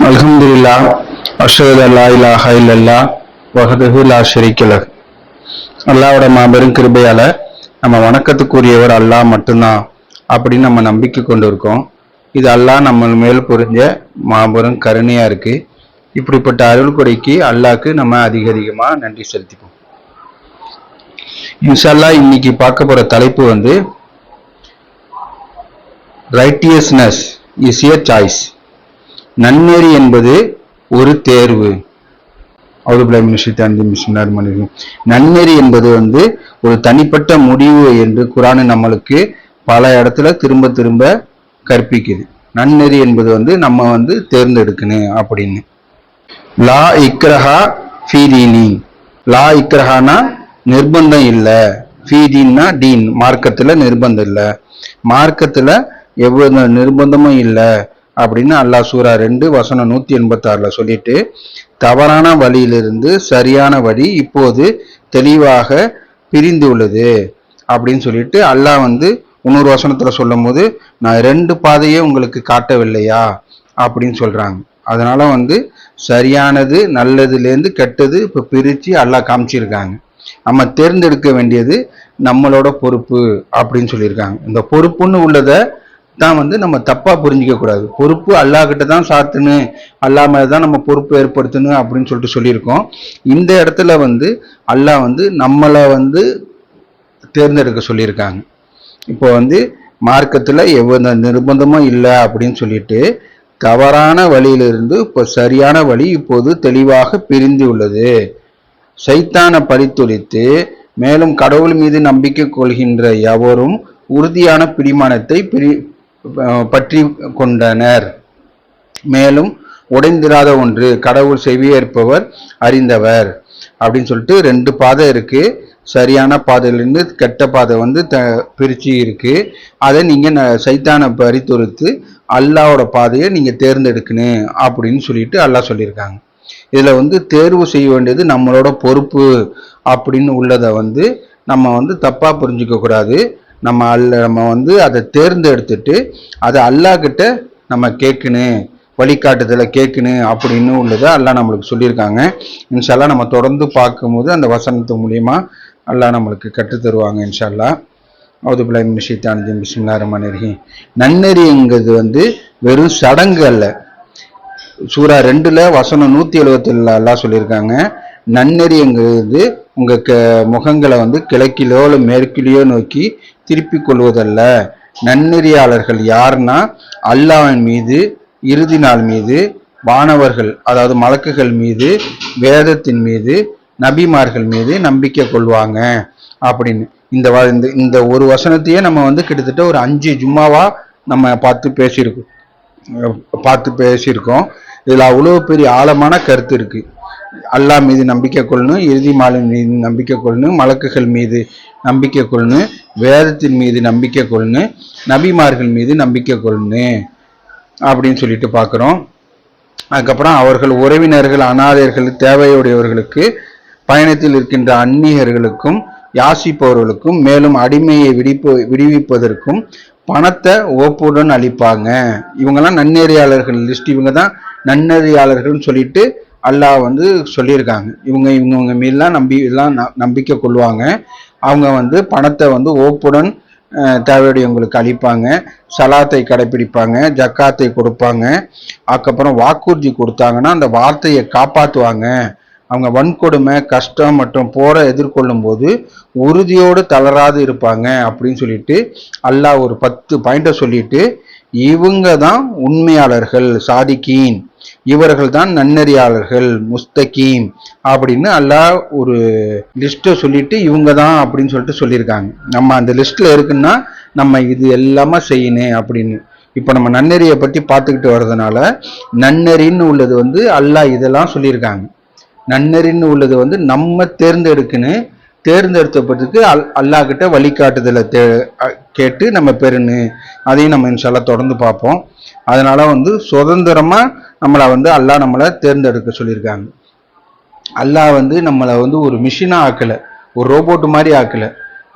அல்ஹம்துலில்லாஹ் அஷ்ஹது அல்லா இலாஹா இல்லல்லாஹ் வஹ்தஹு லா ஷரீக்க லஹ். அல்லாஹ்வோட மாபெரும் கிருபையால நம்ம வணக்கத்துக்குரியவர் அல்லாஹ் மட்டும்தான் அப்படின்னு நம்ம நம்பிக்கை கொண்டு இருக்கோம். இது அல்லாஹ் நம்ம மேல் புரிஞ்ச மாபெரும் கருணையா இருக்கு. இப்படிப்பட்ட அருள் கொடைக்கு அல்லாஹ்க்கு நம்ம அதிகமா நன்றி செலுத்திப்போம். இன்ஷா அல்லாஹ் இன்னைக்கு பார்க்க போற தலைப்பு ரைட்டியஸ்னஸ் இஸ் எ சாய்ஸ். நன்னெறி என்பது ஒரு தேர்வு. நன்னெறி என்பது ஒரு தனிப்பட்ட முடிவு என்று குர்ஆன் நம்மளுக்கு பல இடத்துல திரும்ப திரும்ப கற்பிக்குது. நன்னெறி என்பது நம்ம தேர்ந்தெடுக்கணும் அப்படின்னு. லா இக்ரஹா ஃபீ தீனி. லா இக்ரஹானா நிர்பந்தம் இல்லை, ஃபீதீன்னா டீன் மார்க்கத்துல நிர்பந்தம் இல்லை, மார்க்கத்துல எவ்வளவு நிர்பந்தமும் இல்லை அப்படின்னு அல்லாஹ் சூரா 2 வசனம் 186 சொல்லிட்டு, தவறான வழியிலிருந்து சரியான வழி இப்போது தெளிவாக பிரிந்து உள்ளது அப்படின்னு சொல்லிட்டு அல்லாஹ் இன்னொரு வசனத்துல சொல்லும் போது, நான் 2 பாதையே உங்களுக்கு காட்டவில்லையா அப்படின்னு சொல்றாங்க. அதனால சரியானது நல்லதுலேருந்து கெட்டது இப்ப பிரிச்சு அல்லாஹ் காமிச்சிருக்காங்க. நம்ம தேர்ந்தெடுக்க வேண்டியது நம்மளோட பொறுப்பு அப்படின்னு சொல்லியிருக்காங்க. இந்த பொறுப்புன்னு உள்ளதை தான் நம்ம தப்பா புரிஞ்சிக்க கூடாது. பொறுப்பு அல்லாஹ் கிட்ட தான் சாத்தணும், அல்லாஹ் மேலதான் நம்ம பொறுப்பு ஏற்படுத்தணும் அப்படின்னு சொல்லிட்டு சொல்லியிருக்கோம். இந்த இடத்துல அல்லாஹ் நம்மளை தேர்ந்தெடுக்க சொல்லியிருக்காங்க. இப்போ மார்க்கத்துல எவ்வளவு நிர்பந்தமும் இல்லை அப்படின்னு சொல்லிட்டு, தவறான வழியிலிருந்து இப்போ சரியான வழி இப்போது தெளிவாக பிரிந்து உள்ளது. சைத்தானை பழித்துரைத்து மேலும் கடவுள் மீது நம்பிக்கை கொள்கின்ற எவரும் உறுதியான பிடிமானத்தை பற்றி கொண்டனர். மேலும் உடைந்திராத ஒன்று கடவுள் செவியேற்பவர் அறிந்தவர் அப்படின்னு சொல்லிட்டு 2 பாதை இருக்கு. சரியான பாதையிலிருந்து கெட்ட பாதை பிரிச்சு இருக்கு. அதை நீங்க சைத்தானை பறித்துரைத்து அல்லாஹ்வோட பாதையை நீங்க தேர்ந்தெடுக்கணும் அப்படின்னு சொல்லிட்டு அல்லாஹ் சொல்லியிருக்காங்க. இதுல தேர்வு செய்ய வேண்டியது நம்மளோட பொறுப்பு அப்படின்னு உள்ளதை நம்ம தப்பா புரிஞ்சுக்க கூடாது. நம்ம அதை தேர்ந்தெடுத்துட்டு அதை அல்லாஹ் கிட்ட நம்ம கேட்கணும், வழிகாட்டுதலை கேட்கணும் அப்படின்னு உள்ளதை அல்லாஹ் நம்மளுக்கு சொல்லியிருக்காங்க. இன்ஷா அல்லாஹ் நம்ம தொடர்ந்து பார்க்கும்போது அந்த வசனத்து மூலியமா அல்லாஹ் நம்மளுக்கு கற்றுத் தருவாங்க இன்ஷா அல்லாஹ். அவுது பில்லாஹி மினஷ் ஷைத்தானிர் ரஜீம். பிஸ்மில்லாஹிர் ரஹ்மானிர் ரஹீம். நன்னெறிங்கிறது வெறும் சடங்கு அல்ல. சூரா 2 வசனம் 177 அல்லாஹ் சொல்லியிருக்காங்க, நன்னெறிங்கிறது உங்க முகங்களை கிழக்கிலோ இல்லை மேற்கிலேயோ நோக்கி திருப்பி கொள்வதல்ல. நன்னெறியாளர்கள் யாருன்னா அல்லாஹ்வின் மீது, இறுதி நாள் மீது, வானவர்கள் அதாவது மலக்குகள் மீது, வேதத்தின் மீது, நபிமார்கள் மீது நம்பிக்கை கொள்வாங்க அப்படின்னு. இந்த ஒரு வசனத்தையே நம்ம கிட்டத்தட்ட ஒரு 5 ஜும்மாவா நம்ம பார்த்து பேசியிருக்கோம். இதுல அவ்வளோ பெரிய ஆழமான கருத்து இருக்கு. அல்லாஹ் மீது நம்பிக்கை கொள்ளணும், இறுதி நாளின் மீது நம்பிக்கை கொள்ளணும், மலக்குகள் மீது நம்பிக்கை கொள்ளணும், வேதத்தின் மீது நம்பிக்கை கொள்ளணும், நபிமார்கள் மீது நம்பிக்கை கொள்ளணும் அப்படின்னு சொல்லிட்டு பார்க்குறோம். அதுக்கப்புறம் அவர்கள் உறவினர்கள், அனாதையர்கள், தேவையுடையவர்களுக்கு, பயணத்தில் இருக்கின்ற அந்நியர்களுக்கும், யாசிப்பவர்களுக்கும், மேலும் அடிமையை விடுவிப்பதற்கும் பணத்தை ஓப்புடன் அளிப்பாங்க. இவங்கெல்லாம் நன்னெறியாளர்கள் லிஸ்ட். இவங்க தான் நன்னெறியாளர்கள்னு சொல்லிட்டு அல்லாஹ் சொல்லியிருக்காங்க. இவங்க மீதெல்லாம் நம்பிக்கை கொள்வாங்க. அவங்க பணத்தை ஓப்புடன் தேவையுடையவங்களுக்கு அளிப்பாங்க, சலாத்தை கடைபிடிப்பாங்க, ஜக்காத்தை கொடுப்பாங்க, அதுக்கப்புறம் வாக்குறுதி கொடுத்தாங்கன்னா அந்த வார்த்தையை காப்பாற்றுவாங்க. அவங்க வன்கொடுமை, கஷ்டம் மற்றும் போரை எதிர்கொள்ளும் போது உறுதியோடு தளராது இருப்பாங்க அப்படின்னு சொல்லிட்டு அல்லாஹ் ஒரு 10 பாயிண்ட சொல்லிட்டு, இவங்க தான் உண்மையாளர்கள், சாதிகீன், இவர்கள் தான் நன்னெறியாளர்கள், முஸ்தகீம் அப்படின்னு அல்லாஹ் ஒரு லிஸ்ட்டை சொல்லிட்டு இவங்க தான் அப்படின்னு சொல்லிட்டு சொல்லியிருக்காங்க. நம்ம அந்த லிஸ்ட்ல இருக்குன்னா நம்ம இது எல்லாமே செய்யணும் அப்படின்னு. இப்ப நம்ம நன்னெறியை பத்தி பார்த்துக்கிட்டு வர்றதுனால நன்னெறின்னு உள்ளது அல்லாஹ் இதெல்லாம் சொல்லியிருக்காங்க. நன்னெறின்னு உள்ளது நம்ம தேர்ந்தெடுக்கணும். தேர்ந்தெடுத்தப்பட்டதுக்கு அல்லாஹ் கிட்ட வழிகாட்டுதலை கேட்டு நம்ம பெறணும். அதையும் நம்ம இன்ஷா அல்லாஹ் தொடர்ந்து பார்ப்போம். அதனால சுதந்திரமா நம்மளை அல்லாஹ் நம்மளை தேர்ந்தெடுக்க சொல்லியிருக்காங்க. அல்லாஹ் நம்மளை ஒரு மிஷினா ஆக்கல, ஒரு ரோபோட் மாதிரி ஆக்கல.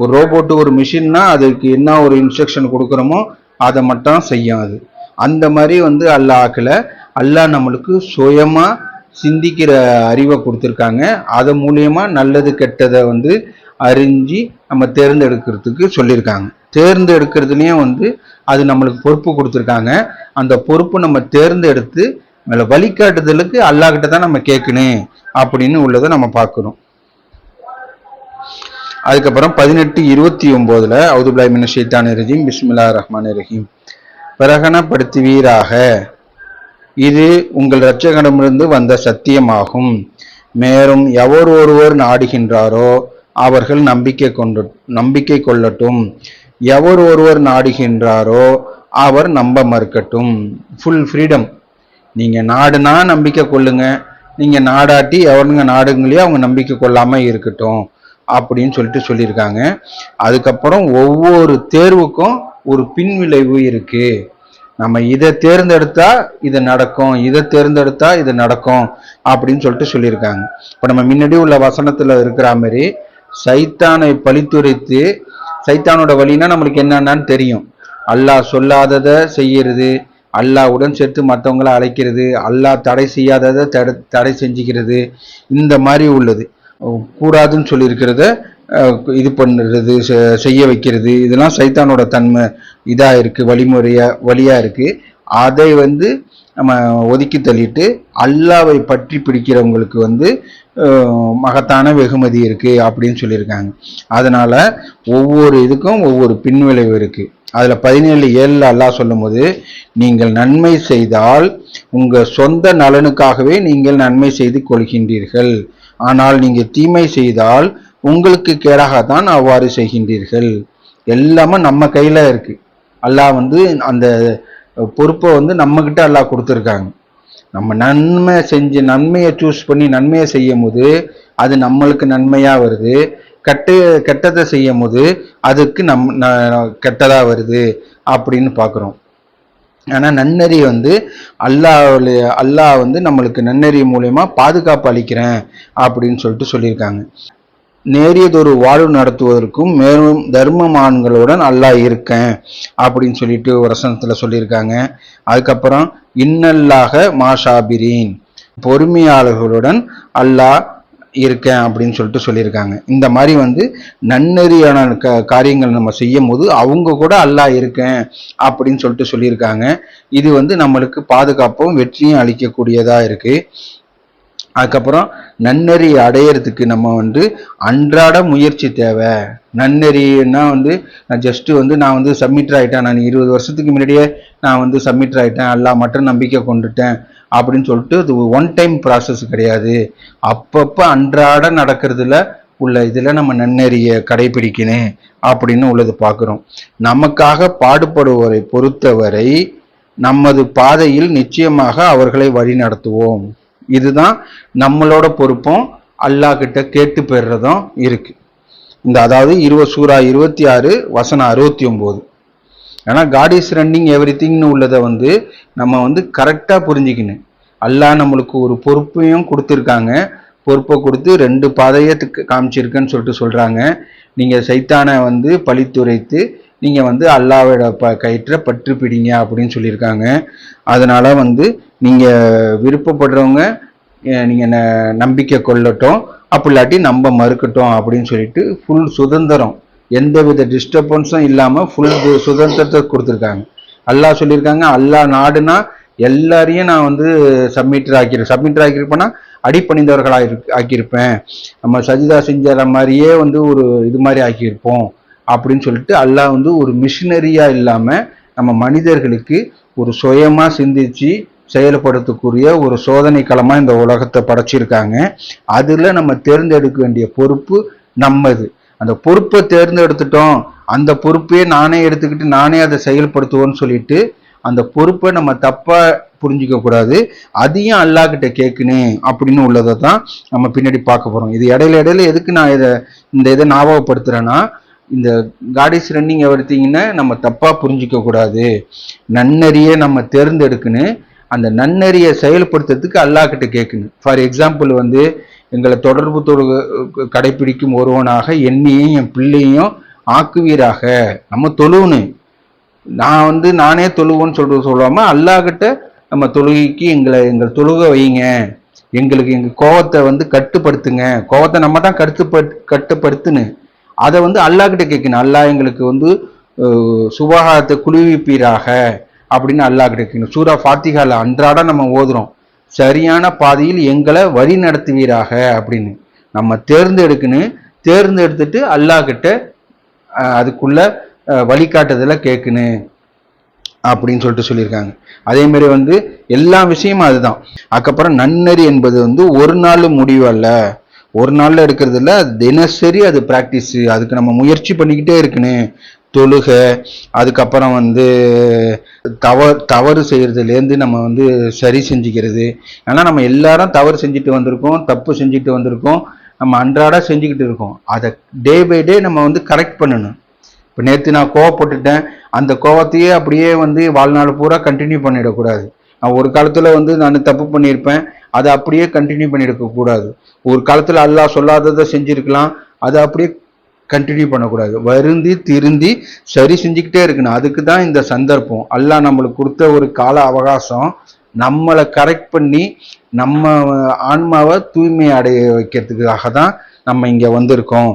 ஒரு ரோபோட்டு ஒரு மிஷின்னா அதுக்கு என்ன ஒரு இன்ஸ்ட்ரக்ஷன் கொடுக்குறோமோ அதை மட்டும் செய்யும். அது அந்த மாதிரி அல்லாஹ் ஆக்கல. அல்லாஹ் நம்மளுக்கு சுயமா சிந்திக்கிற அறிவை கொடுத்துருக்காங்க. அதன் மூலியமா நல்லது கெட்டதை வந்து அறிஞ்சு நம்ம தேர்ந்தெடுக்கிறதுக்கு சொல்லியிருக்காங்க. தேர்ந்தெடுக்கிறதுலயும் வந்து அது நம்மளுக்கு பொறுப்பு கொடுத்துருக்காங்க. அந்த பொறுப்பு நம்ம தேர்ந்தெடுத்து வழிகாட்டுதலுக்கு அல்லாஹ் கிட்ட தான் நம்ம கேட்கணும் அப்படின்னு உள்ளதை நம்ம பார்க்கிறோம். அதுக்கப்புறம் 18:29 அவுதுபில்லாஹி மினஷ் ஷைத்தானிர் ரஜீம் பிஸ்மில்லாஹிர் ரஹ்மானிர் ரஹீம். பிரகடனப்படுத்துவீராக, இது உங்கள் இரட்சகனிடமிருந்து வந்த சத்தியமாகும். மேலும் எவர் ஒருவர் நாடுகின்றாரோ அவர்கள் நம்பிக்கை கொள்ளட்டும். எவர் ஒருவர் நாடுகின்றாரோ அவர் நம்ப மறுக்கட்டும். Full freedom. நீங்க நாடுனா நம்பிக்கை கொள்ளுங்க, நீங்க நாடாட்டி எவருங்க நாடுங்களையோ அவங்க நம்பிக்கை கொள்ளாம இருக்கட்டும் அப்படின்னு சொல்லியிருக்காங்க. அதுக்கப்புறம் ஒவ்வொரு தேர்வுக்கும் ஒரு பின்விளைவு இருக்கு. நம்ம இதை தேர்ந்தெடுத்தா இது நடக்கும், இதை தேர்ந்தெடுத்தா இது நடக்கும் அப்படின்னு சொல்லியிருக்காங்க. இப்ப நம்ம முன்னாடி உள்ள வசனத்துல இருக்கிற மாதிரி சைத்தானை பழித்துரைத்து, சைத்தானோட வழினா நம்மளுக்கு என்னன்னு தெரியும். அல்லாஹ் சொல்லாததை செய்யறது, அல்லாஹ்வுடன் சேர்த்து மற்றவங்களை அழைக்கிறது, அல்லாஹ் தடை செய்யாததை தடை செஞ்சுக்கிறது, இந்த மாதிரி உள்ளது. கூடாதுன்னு சொல்லியிருக்கிறத இது பண்ணுறது, செய்ய வைக்கிறது, இதெல்லாம் சைத்தானோட தன்மை இதா இருக்கு, வழியா இருக்கு. அதை வந்து நம்ம ஒதுக்கி தள்ளிட்டு அல்லாவை பற்றி பிடிக்கிறவங்களுக்கு வந்து மகத்தான வெகுமதி இருக்கு அப்படின்னு சொல்லியிருக்காங்க. அதனால ஒவ்வொரு இதுக்கும் ஒவ்வொரு பின்விளைவு இருக்கு. அதுல 17:7 அல்லாஹ் சொல்லும் போது, நீங்கள் நன்மை செய்தால் உங்க சொந்த நலனுக்காகவே நீங்கள் நன்மை செய்து கொள்கின்றீர்கள், ஆனால் நீங்க தீமை செய்தால் உங்களுக்கு கேடாகத்தான் அவ்வாறு செய்கின்றீர்கள். எல்லாமே நம்ம கையில இருக்கு. அல்லாஹ் வந்து அந்த பொறுப்பை வந்து நம்ம கிட்ட அல்லாஹ் கொடுத்துருக்காங்க. நம்ம நன்மையை சூஸ் பண்ணி நன்மையை செய்யும் போது அது நம்மளுக்கு நன்மையா வருது. கெட்டதை செய்யும் போது அதுக்கு கெட்டதா வருது அப்படின்னு பாக்குறோம். ஆனா நன்னறி வந்து அல்லாஹ் வந்து நம்மளுக்கு நன்னறி மூலயமா பாதுகாப்பு அளிக்கிறேன் அப்படின்னு சொல்லியிருக்காங்க. நேரியதொரு வாழ்வு நடத்துவதற்கும் மேலும் தர்மமான்களுடன் அல்லாஹ் இருக்கேன் அப்படின்னு சொல்லிட்டு ஒரு வசனத்துல சொல்லியிருக்காங்க. அதுக்கப்புறம் இன்னல்லாக மாஷாபிரீன், பொறுமையாளர்களுடன் அல்லாஹ் இருக்கேன் அப்படின்னு சொல்லியிருக்காங்க. இந்த மாதிரி வந்து நன்னெறியான காரியங்கள் நம்ம செய்யும் போது அவங்க கூட அல்லாஹ் இருக்கேன் அப்படின்னு சொல்லியிருக்காங்க. இது வந்து நம்மளுக்கு பாதுகாப்பும் வெற்றியும் அளிக்கக்கூடியதா இருக்கு. அதுக்கப்புறம் நன்னெறி அடையிறதுக்கு நம்ம வந்து அன்றாட முயற்சி தேவை. நன்னெறின்னா வந்து நான் வந்து சப்மிட்டர் ஆயிட்டேன், நான் 20 வருஷத்துக்கு முன்னாடியே நான் வந்து சப்மிட்டர் ஆயிட்டேன், அல்லாஹ் மட்டும் நம்பிக்கை கொண்டுட்டேன் அப்படின்னு சொல்லிட்டு அது ஒன் டைம் ப்ராசஸ் கிடையாது. அப்பப்போ அன்றாட நடக்கிறதுல உள்ள இதுல நம்ம நன்னெறியை கடைபிடிக்கணும் அப்படின்னு உள்ளது பார்க்கிறோம். நமக்காக பாடுபடுவரை பொறுத்தவரை நமது பாதையில் நிச்சயமாக அவர்களை வழி நடத்துவோம். இதுதான் நம்மளோட பொறுப்பும் அல்லாஹ் கிட்ட கேட்டு பெறுறதும் இருக்கு. அதாவது சூரா 26 வசனம் 69. ஏன்னா காட் இஸ் ரன்னிங் எவ்ரிதிங்னு உள்ளதை வந்து நம்ம வந்து கரெக்டா புரிஞ்சுக்கணும். அல்லாஹ் நம்மளுக்கு ஒரு பொறுப்பையும் கொடுத்துருக்காங்க. பொறுப்பை கொடுத்து 2 பாதையை காமிச்சிருக்குன்னு சொல்றாங்க. நீங்க சைத்தானை வந்து பழித்துரைத்து நீங்க வந்து அல்லாஹ்வோட கயிற்ற பற்று பிடிங்க அப்படின்னு சொல்லியிருக்காங்க. அதனால வந்து நீங்க விருப்பப்படுறவங்க நீங்க நம்பிக்கை கொள்ளட்டும், அப்படி இல்லாட்டி நம்ப மறுக்கட்டும் அப்படின்னு சொல்லிட்டு ஃபுல் சுதந்திரம், எந்தவித டிஸ்டர்பன்ஸும் இல்லாம ஃபுல் சுதந்திரத்தை கொடுத்துருக்காங்க. அல்லாஹ் சொல்லியிருக்காங்க, அல்லாஹ் நாடுனா எல்லாரையும் நான் வந்து சப்மிட்டர் ஆக்கியிருப்பேன்னா அடிப்பணிந்தவர்களா ஆக்கியிருப்பேன், நம்ம சஜிதா செஞ்ச மாதிரியே வந்து ஒரு இது மாதிரி ஆக்கியிருப்போம் அப்படின்னு சொல்லிட்டு அல்லாஹ் வந்து ஒரு மிஷினரியா இல்லாம நம்ம மனிதர்களுக்கு ஒரு சுயமா சிந்திச்சு செயல்படுத்தக்கூடிய ஒரு சோதனை களமா இந்த உலகத்தை படைச்சிருக்காங்க. அதுல நம்ம தேர்ந்தெடுக்க வேண்டிய பொறுப்பு நம்மது. அந்த பொறுப்பை தேர்ந்தெடுத்துட்டோம், அந்த பொறுப்பையே நானே எடுத்துக்கிட்டு நானே அதை செயல்படுத்துவோன்னு சொல்லிட்டு அந்த பொறுப்பை நம்ம தப்பா புரிஞ்சிக்க கூடாது. அதையும் அல்லாஹ் கிட்ட கேட்கணும் அப்படின்னு உள்ளதை தான் நம்ம பின்னாடி பார்க்க போறோம். இது இடையில எதுக்கு நான் இதை ஞாபகப்படுத்துறேன்னா, இந்த காட் இஸ் ரன்னிங் எவ்ரிதிங்னு நம்ம தப்பா புரிஞ்சிக்க கூடாது. நன்னறியை நம்ம தேர்ந்தெடுக்கணும். அந்த நன்னறியை செயல்படுத்துறதுக்கு அல்லாஹ் கிட்ட கேட்கணும். ஃபார் எக்ஸாம்பிள் வந்து எங்களை தொடர்பு கடைபிடிக்கும் ஒருவனாக என்னையும் என் பிள்ளையும் ஆக்குவீராக. நம்ம தொழுவணும். நான் வந்து நானே தொழுவோன்னு சொல்லாம அல்லாஹ் கிட்ட நம்ம தொழுகைக்கு எங்கள் தொழுகை வைங்க, எங்களுக்கு எங்கள் கோவத்தை வந்து கட்டுப்படுத்துங்க. கோவத்தை நம்ம தான் கட்டுப்படுத்துன்னு அதை வந்து அல்லாஹ் கிட்ட கேட்கணும். அல்லாஹ் எங்களுக்கு வந்து சுபஹாத்தை குளிர்விப்பீராக அப்படின்னு அல்லாஹ் கிட்ட கேட்கணும். சூரா ஃபாத்திகால அன்றாட நம்ம ஓதுறோம், சரியான பாதையில் எங்களை வழி நடத்துவீராக அப்படின்னு நம்ம தேர்ந்தெடுத்துட்டு அல்லாஹ் கிட்ட அதுக்குள்ள வழிகாட்டுதலை கேட்கணும் அப்படின்னு சொல்லிட்டு சொல்லியிருக்காங்க. அதே மாதிரி வந்து எல்லா விஷயமும் அதுதான். அதுக்கப்புறம் நன்னெறி என்பது வந்து ஒரு நாள் முடிவு அல்ல, ஒரு நாள்ல எடுக்கிறது இல்லை, தினசரி அது பிராக்டிஸ். அதுக்கு நம்ம முயற்சி பண்ணிக்கிட்டே இருக்கணும். தொழுகை, அதுக்கப்புறம் வந்து தவறு செய்யறதுலேருந்து நம்ம வந்து சரி செஞ்சுக்கிறது. ஏன்னா நம்ம எல்லாரும் தவறு செஞ்சுட்டு வந்திருக்கோம், தப்பு செஞ்சுட்டு வந்திருக்கோம், நம்ம அன்றாட செஞ்சுக்கிட்டு இருக்கோம். அதை டே பை டே நம்ம வந்து கரெக்ட் பண்ணணும். இப்போ நேற்று நான் கோவப்பட்டுட்டேன், அந்த கோவத்தையே அப்படியே வந்து வாழ்நாள் பூரா கண்டினியூ பண்ணிடக்கூடாது. நான் ஒரு காலத்தில் வந்து நான் தப்பு பண்ணியிருப்பேன், அதை அப்படியே கண்டினியூ பண்ணியிருக்கக்கூடாது. ஒரு காலத்தில் அல்லாஹ் சொல்லாததை செஞ்சுருக்கலாம், அதை அப்படியே கண்டினியூ பண்ணக்கூடாது. வருந்தி திருந்தி சரி செஞ்சுக்கிட்டே இருக்கணும். அதுக்கு தான் இந்த சந்தர்ப்பம். அல்லாஹ் நம்மளுக்கு கொடுத்த ஒரு கால அவகாசம், நம்மளை கரெக்ட் பண்ணி நம்ம ஆன்மாவை தூய்மை அடைய வைக்கிறதுக்காக தான் நம்ம இங்கே வந்திருக்கோம்.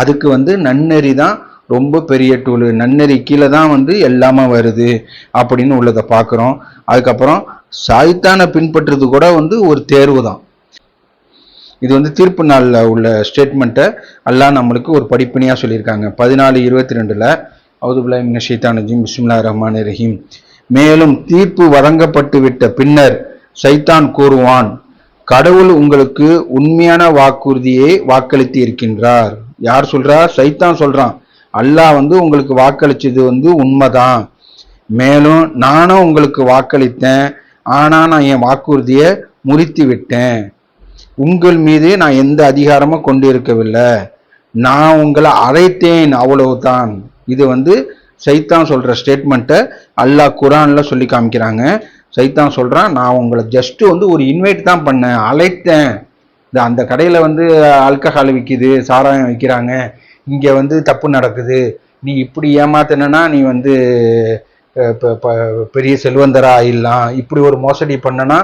அதுக்கு வந்து நன்னெறி தான் ரொம்ப பெரிய டூலு. நன்னெறி கீழே தான் வந்து எல்லாமே வருது அப்படின்னு உள்ளதை பார்க்குறோம். அதுக்கப்புறம் சாய்த்தானை பின்பற்றுறது கூட வந்து ஒரு தேர்வு தான். இது வந்து தீர்ப்பு நாளில் உள்ள ஸ்டேட்மெண்ட்டை அல்லாஹ் நம்மளுக்கு ஒரு படிப்பணியாக சொல்லியிருக்காங்க. 14:22 அவுதுபில்லாஹி மினஷ் ஷைத்தானிர் ரஜீம் பிஸ்மில்லாஹிர் ரஹ்மானிர் ரஹீம். மேலும் தீர்ப்பு வழங்கப்பட்டு விட்ட பின்னர் சைத்தான் கூறுவான், கடவுள் உங்களுக்கு உண்மையான வாக்குறுதியை வாக்களித்து இருக்கின்றார். யார் சொல்றா? சைத்தான் சொல்றான். அல்லாஹ் வந்து உங்களுக்கு வாக்களிச்சது வந்து உண்மைதான், மேலும் நானும் உங்களுக்கு வாக்களித்தேன், ஆனா நான் என் வாக்குறுதியை முறித்து விட்டேன். உங்கள் மீது நான் எந்த அதிகாரமும் கொண்டு இருக்கவில்லை, நான் உங்களை அழைத்தேன், அவ்வளவுதான். இது வந்து சைத்தான் சொல்ற ஸ்டேட்மெண்ட்டை அல்லாஹ் குரான்ல சொல்லி காமிக்கிறாங்க. சைத்தான் சொல்றான், நான் உங்களை ஜஸ்ட் வந்து ஒரு இன்வைட் தான் பண்ணேன், அழைத்தேன். அந்த கடையில வந்து ஆல்கஹால் விற்கிது, சாராயம் விற்கிறாங்க, இங்க வந்து தப்பு நடக்குது, நீ இப்படி ஏமாத்தினா நீ வந்து பெரிய செல்வந்தரா ஆயிடலாம், இப்படி ஒரு மோசடி பண்ணனா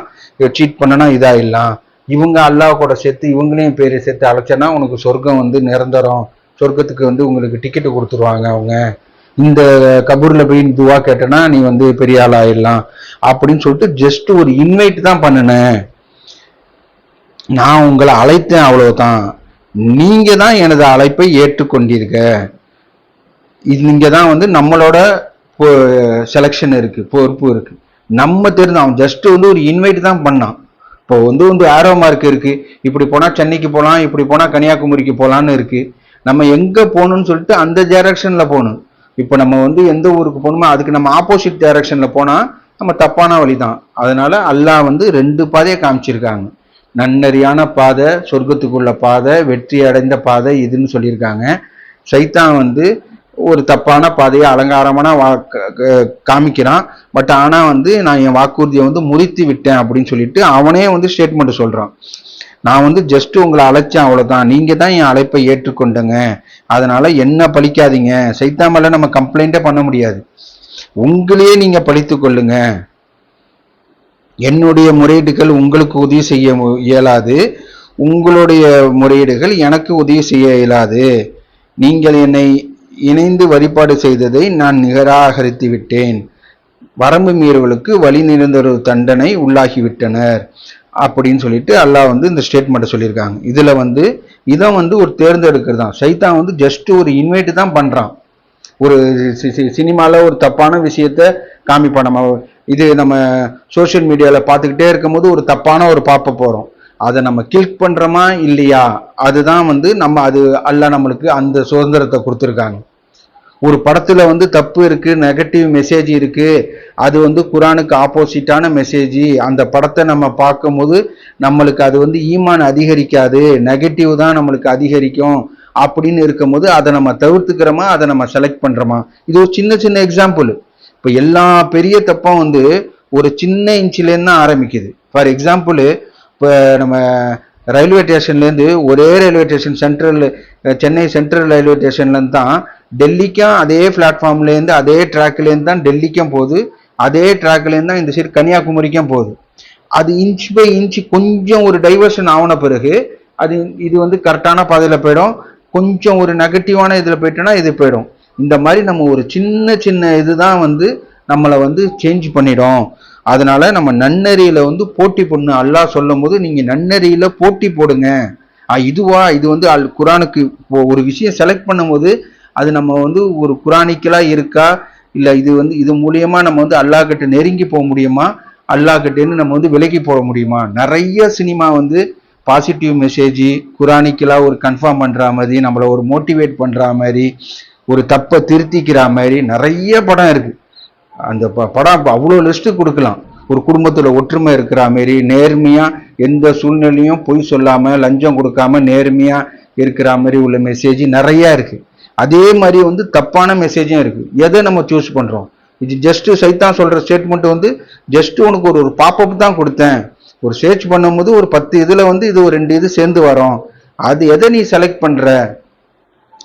சீட் பண்ணனா இதாயிடலாம், இவங்க அல்லாஹ் கூட சேர்த்து இவங்களையும் பேரை சேர்த்து அழைச்சனா உனக்கு சொர்க்கம் வந்து நிரந்தரம், சொர்க்கத்துக்கு வந்து உங்களுக்கு டிக்கெட்டு கொடுத்துருவாங்க அவங்க, இந்த கபூர்ல போய் துவா கேட்டனா நீ வந்து பெரிய ஆள் ஆயிடலாம் அப்படின்னு சொல்லிட்டு ஜஸ்ட் ஒரு இன்வைட் தான் பண்ணினேன், நான் உங்களை அழைத்தேன், அவ்வளவுதான். நீங்க தான் எனது அழைப்பை ஏற்றுக்கொண்டீர்க. இங்க தான் வந்து நம்மளோட செலெக்ஷன் இருக்கு, பொறுப்பு இருக்கு. நம்ம தெரிஞ்சு அவன் ஜஸ்ட் வந்து ஒரு இன்வைட் தான் பண்ணான். இப்போ வந்து ஆரோ மார்க் இருக்கு, இப்படி போனா சென்னைக்கு போகலாம், இப்படி போனா கன்னியாகுமரிக்கு போகலான்னு இருக்கு. நம்ம எங்க போகணும்னு சொல்லிட்டு அந்த டைரக்ஷன்ல போகணும். இப்போ நம்ம வந்து எந்த ஊருக்கு போகணுமோ அதுக்கு நம்ம ஆப்போசிட் டைரக்ஷன்ல போனா நம்ம தப்பான வழி தான். அதனால அல்லாஹ் வந்து 2 பாதையை காமிச்சிருக்காங்க. நன்னறியான பாதை, சொர்க்கத்துக்குள்ள பாதை, வெற்றி அடைந்த பாதை இதுன்னு சொல்லியிருக்காங்க. சைத்தான் வந்து ஒரு தப்பான பாதையை அலங்காரமான காமிக்கிறான். பட் ஆனா வந்து நான் என் வாக்குறுதியை வந்து முறித்து விட்டேன் அப்படின்னு சொல்லிட்டு அவனே வந்து ஸ்டேட்மெண்ட் சொல்றான். நான் வந்து ஜஸ்ட் உங்களை அழைச்சேன், அவ்வளவுதான், நீங்க தான் என் அழைப்பை ஏற்றுக்கொண்டங்க, அதனால என்ன பழிக்காதீங்க. சைத்தான் மேல நம்ம கம்ப்ளைண்டே பண்ண முடியாது, உங்களையே நீங்க பழித்து கொள்ளுங்க. என்னுடைய முறையீடுகள் உங்களுக்கு உதவி செய்ய இயலாது, உங்களுடைய முறையீடுகள் எனக்கு உதவி செய்ய இயலாது. நீங்கள் என்னை இணைந்து வழிபாடு செய்ததை நான் நிராகரித்து விட்டேன், வரம்பு மீறலுக்கு வழி நிரந்தர தண்டனை உள்ளாகிவிட்டனர் அப்படின்னு சொல்லிட்டு அல்லாஹ் வந்து இந்த ஸ்டேட்மெண்ட்டை சொல்லியிருக்காங்க. இதுல வந்து இதை வந்து ஒரு தேர்ந்தெடுக்கிறது தான். சைத்தான் வந்து ஜஸ்ட் ஒரு இன்வைட் தான் பண்றான். ஒரு சினிமால ஒரு தப்பான விஷயத்த காமிப்போம். நம்ம சோசியல் மீடியால பார்த்துக்கிட்டே இருக்கும்போது ஒரு தப்பான ஒரு பார்ப்ப போறோம், அதை நம்ம கிளிக் பண்றோமா இல்லையா, அதுதான் வந்து நம்ம அது அல்லாஹ் நம்மளுக்கு அந்த சுதந்திரத்தை கொடுத்துருக்காங்க. ஒரு படத்துல வந்து தப்பு இருக்கு, நெகட்டிவ் மெசேஜ் இருக்கு, அது வந்து குரானுக்கு ஆப்போசிட்டான மெசேஜ், அந்த படத்தை நம்ம பார்க்கும்போது நம்மளுக்கு அது வந்து ஈமான் அதிகரிக்காது, நெகட்டிவ் தான் நம்மளுக்கு அதிகரிக்கும் அப்படின்னு இருக்கும்போது அதை நம்ம தவிர்த்துக்கிறோமா, அதை நம்ம செலக்ட் பண்றோமா. இது ஒரு சின்ன சின்ன எக்ஸாம்பிள். இப்போ எல்லா பெரிய தப்பும் வந்து ஒரு சின்ன இன்ச்சிலேருந்து தான் ஆரம்பிக்குது. ஃபார் எக்ஸாம்பிள், இப்போ நம்ம ரயில்வே ஸ்டேஷன்லேருந்து ஒரே railway station Chennai central railway ஸ்டேஷன்லேருந்து தான் டெல்லிக்கும் அதே பிளாட்ஃபார்ம்லேருந்து அதே ட்ராக்லேருந்து தான் டெல்லிக்கும் போகுது, அதே ட்ராக்லேருந்து தான் இந்த சைடு கன்னியாகுமரிக்கும் போகுது. அது இன்ச் பை இன்ச் கொஞ்சம் ஒரு டைவர்ஷன் ஆன பிறகு அது இது வந்து கரெக்டான பாதையில் போயிடும். கொஞ்சம் ஒரு நெகட்டிவான இதில் போயிட்டோன்னா இது போயிடும். இந்த மாதிரி நம்ம ஒரு சின்ன சின்ன இதுதான் வந்து நம்மளை வந்து சேஞ்ச் பண்ணிடும். அதனால நம்ம நன்னெறியில வந்து போட்டி போடணும். அல்லாஹ் சொல்லும் போது நீங்க நன்னெறியில போட்டி போடுங்க. இதுவா இது வந்து குரானுக்கு ஒரு விஷயம் செலக்ட் பண்ணும்போது அது நம்ம வந்து ஒரு குரானிக்கலா இருக்கா, இல்ல இது வந்து இது மூலியமா நம்ம வந்து அல்லாஹ் கிட்ட நெருங்கி போக முடியுமா, அல்லாஹ் கிட்டேன்னு நம்ம வந்து விலகி போட முடியுமா? நிறைய சினிமா வந்து பாசிட்டிவ் மெசேஜ் குரானிக்கலா ஒரு கன்ஃபார்ம் பண்ற மாதிரி, நம்மளை ஒரு மோட்டிவேட் பண்ற மாதிரி, ஒரு தப்பை திருத்திக்கிற மாதிரி நிறைய படம் இருக்கு. அந்த படம் அவ்வளோ லிஸ்ட் கொடுக்கலாம். ஒரு குடும்பத்துல ஒற்றுமை இருக்கிற மாதிரி, நேர்மையா எந்த சூழ்நிலையும் பொய் சொல்லாம லஞ்சம் கொடுக்காம நேர்மையா இருக்கிற மாதிரி உள்ள மெசேஜ் நிறைய இருக்கு. அதே மாதிரி வந்து தப்பான மெசேஜும் இருக்கு. எதை நம்ம சூஸ் பண்றோம்? இது ஜஸ்ட் சைத்தான் சொல்ற ஸ்டேட்மெண்ட் வந்து ஜஸ்ட் உனக்கு ஒரு பாப்அப் தான் கொடுத்தேன். ஒரு சர்ச் பண்ணும்போது ஒரு 10 இதுல வந்து இது ஒரு 2 இது சேர்ந்து வரும். அது எதை நீ செலக்ட் பண்ற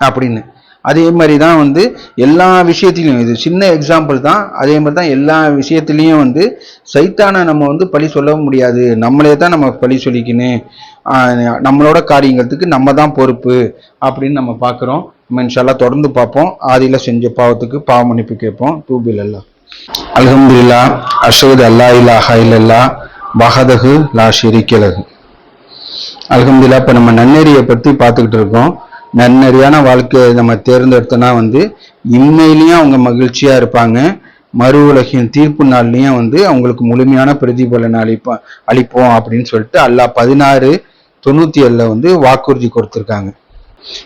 அப்படின்னு. அதே மாதிரி தான் வந்து எல்லா விஷயத்திலையும், இது சின்ன எக்ஸாம்பிள் தான், அதே மாதிரி தான் எல்லா விஷயத்திலையும் வந்து சைத்தானை நம்ம வந்து பழி சொல்ல முடியாது. நம்மளே தான் நம்ம பழி சொல்லிக்கணும். நம்மளோட காரியங்களுக்கு நம்ம தான் பொறுப்பு அப்படின்னு நம்ம பார்க்குறோம். நம்ம இன்ஷால்லா தொடர்ந்து பார்ப்போம். ஆதியில செஞ்ச பாவத்துக்கு பாவ மன்னிப்பு கேட்போம். தூபில் அல்லா அல்ஹம்துலில்லாஹ் அஷ்ஹது அல்லா இலாஹா இல்லல்லாஹ் வஹதஹு லா ஷரீக லஹு. அல்ஹம்துலில்லாஹ். இப்போ நம்ம நன்னெறியை பற்றி பார்த்துக்கிட்டு இருக்கோம். நன்னறியான வாழ்க்கையை நம்ம தேர்ந்தெடுத்தோன்னா வந்து இம்மையிலையும் அவங்க மகிழ்ச்சியா இருப்பாங்க, மறு உலகின் தீர்ப்பு நாள்லையும் வந்து அவங்களுக்கு முழுமையான பிரதிபலனை அளிப்போம் அப்படின்னு சொல்லிட்டு அல்லாஹ் 16:97 வந்து வாக்குறுதி கொடுத்துருக்காங்க.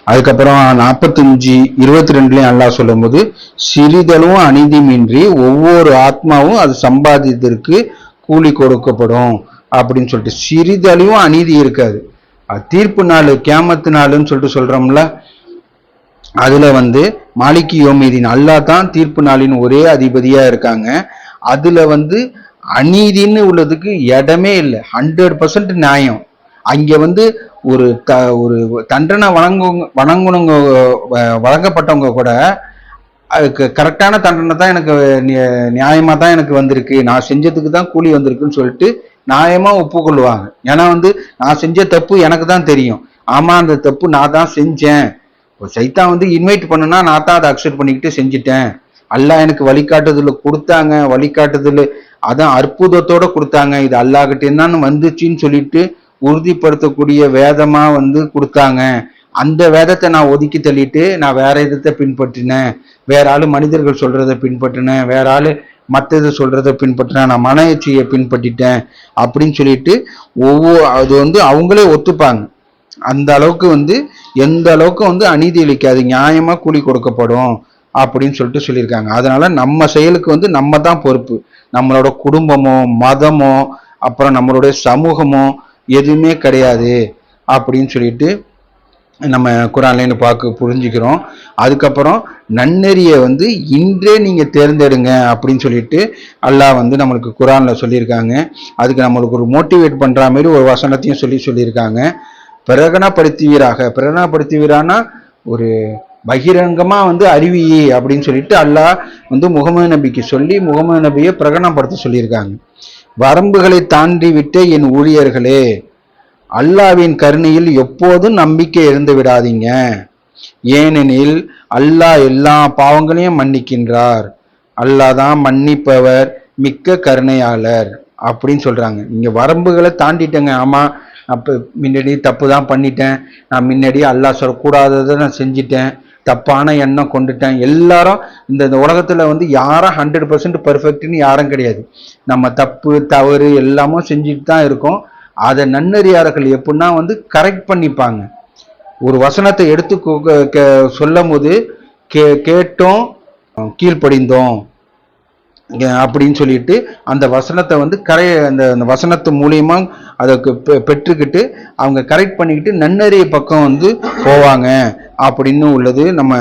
அதுக்கப்புறம் 45:22 அல்லாஹ் சொல்லும் போது சிறிதளவும் அநீதிமின்றி ஒவ்வொரு ஆத்மாவும் அது சம்பாதித்ததற்கு கூலி கொடுக்கப்படும் அப்படின்னு சொல்லிட்டு சிறிதளவும் அநீதி இருக்காது. தீர்ப்பு நாள் கியாமத்து நாளுன்னு சொல்லிட்டு சொல்றோம்ல, அதுல வந்து மாலிகி யோமீதீன் அல்லாஹ் தான் தீர்ப்பு நாளின் ஒரே அதிபதியா இருக்காங்க. அதுல வந்து அநீதின்னு உள்ளதுக்கு இடமே இல்லை. 100% நியாயம். அங்க வந்து ஒரு தண்டனை வழங்கப்பட்டவங்க கூட அதுக்கு கரெக்டான தண்டனை தான் எனக்கு நியாயமா தான் எனக்கு வந்திருக்கு, நான் செஞ்சதுக்கு தான் கூலி வந்திருக்குன்னு சொல்லிட்டு நியாயமா ஒப்புக்கொள்வாங்க. ஏன்னா வந்து நான் செஞ்ச தப்பு எனக்கு தான் தெரியும். ஆமா அந்த தப்பு நான் தான் செஞ்சேன். சைத்தான் வந்து இன்வைட் பண்ணுனா நான் தான் அதை அக்செப்ட் பண்ணிக்கிட்டு செஞ்சுட்டேன். அல்லாஹ் எனக்கு வழிகாட்டுதல கொடுத்தாங்க, வழிகாட்டுதல் அதான் அற்புதத்தோட கொடுத்தாங்க, இது அல்லாஹ்கிட்ட என்னன்னு வந்துச்சுன்னு சொல்லிட்டு உறுதிப்படுத்தக்கூடிய வேதமா வந்து கொடுத்தாங்க. அந்த வேதத்தை நான் ஒதுக்கி தள்ளிட்டு நான் வேற விதத்தை பின்பற்றினேன், வேற ஆளு மனிதர்கள் சொல்றதை பின்பற்றினேன், வேற ஆளு மற்றது சொல்றதை பின்பற்றினேன், நான் மன எச்சியை பின்பற்றிட்டேன் அப்படின்னு சொல்லிட்டு அது வந்து அவங்களே ஒத்துப்பாங்க. அந்த அளவுக்கு வந்து எந்த அளவுக்கு வந்து அநீதி இழைக்காது, நியாயமா கூலி கொடுக்கப்படும் அப்படின்னு சொல்லிட்டு சொல்லியிருக்காங்க. அதனால நம்ம செயலுக்கு வந்து நம்ம தான் பொறுப்பு. நம்மளோட குடும்பமோ மதமோ அப்புறம் நம்மளுடைய சமூகமோ எதுவுமே கிடையாது அப்படின்னு சொல்லிட்டு நம்ம குரான்லேன்னு புரிஞ்சுக்கிறோம். அதுக்கப்புறம் நன்னெறியை வந்து இன்றே நீங்க தேர்ந்தெடுங்க அப்படின்னு சொல்லிட்டு அல்லாஹ் வந்து நம்மளுக்கு குரான்ல சொல்லியிருக்காங்க. அதுக்கு நம்மளுக்கு ஒரு மோட்டிவேட் பண்ற மாதிரி ஒரு வசனத்தையும் சொல்லியிருக்காங்க. பிரகடனப்படுத்துவீரானா ஒரு பகிரங்கமா வந்து அறிவியே அப்படின்னு சொல்லிட்டு அல்லாஹ் வந்து முகமது நபிக்கு சொல்லி முகமது நபியை பிரகடனப்படுத்த சொல்லியிருக்காங்க. வரம்புகளை தாண்டி விட்ட என் ஊழியர்களே, அல்லாவின் கருணையில் எப்போதும் நம்பிக்கை இழந்து விடாதீங்க. ஏனெனில் அல்லாஹ் எல்லா பாவங்களையும் மன்னிக்கின்றார். அல்லாஹ் தான் மன்னிப்பவர், மிக்க கருணையாளர் அப்படின்னு சொல்றாங்க. நீங்க வரம்புகளை தாண்டிட்டேங்க. ஆமா, அப்ப முன்னாடி தப்பு தான் பண்ணிட்டேன், நான் முன்னாடி அல்லாஹ் சொல்லக்கூடாததை நான் செஞ்சிட்டேன், தப்பான எண்ணம் கொண்டுட்டேன். எல்லாரும் இந்த உலகத்துல வந்து யாரும் 100% பெர்ஃபெக்ட்னு யாரும் கிடையாது. நம்ம தப்பு தவறு எல்லாமும் செஞ்சுட்டு தான் இருக்கோம். அதை நன்னறியாளர்கள் எப்படின்னா வந்து கரெக்ட் பண்ணிப்பாங்க. ஒரு வசனத்தை எடுத்து சொல்லும் போது கேட்டோம் கீழ்ப்படிந்தோம் அப்படின்னு சொல்லிட்டு அந்த வசனத்தை வந்து அந்த வசனத்து மூலியமா அதுக்கு பெற்றுக்கிட்டு அவங்க கரெக்ட் பண்ணிக்கிட்டு நன்னறிய பக்கம் வந்து போவாங்க அப்படின்னு உள்ளது நம்ம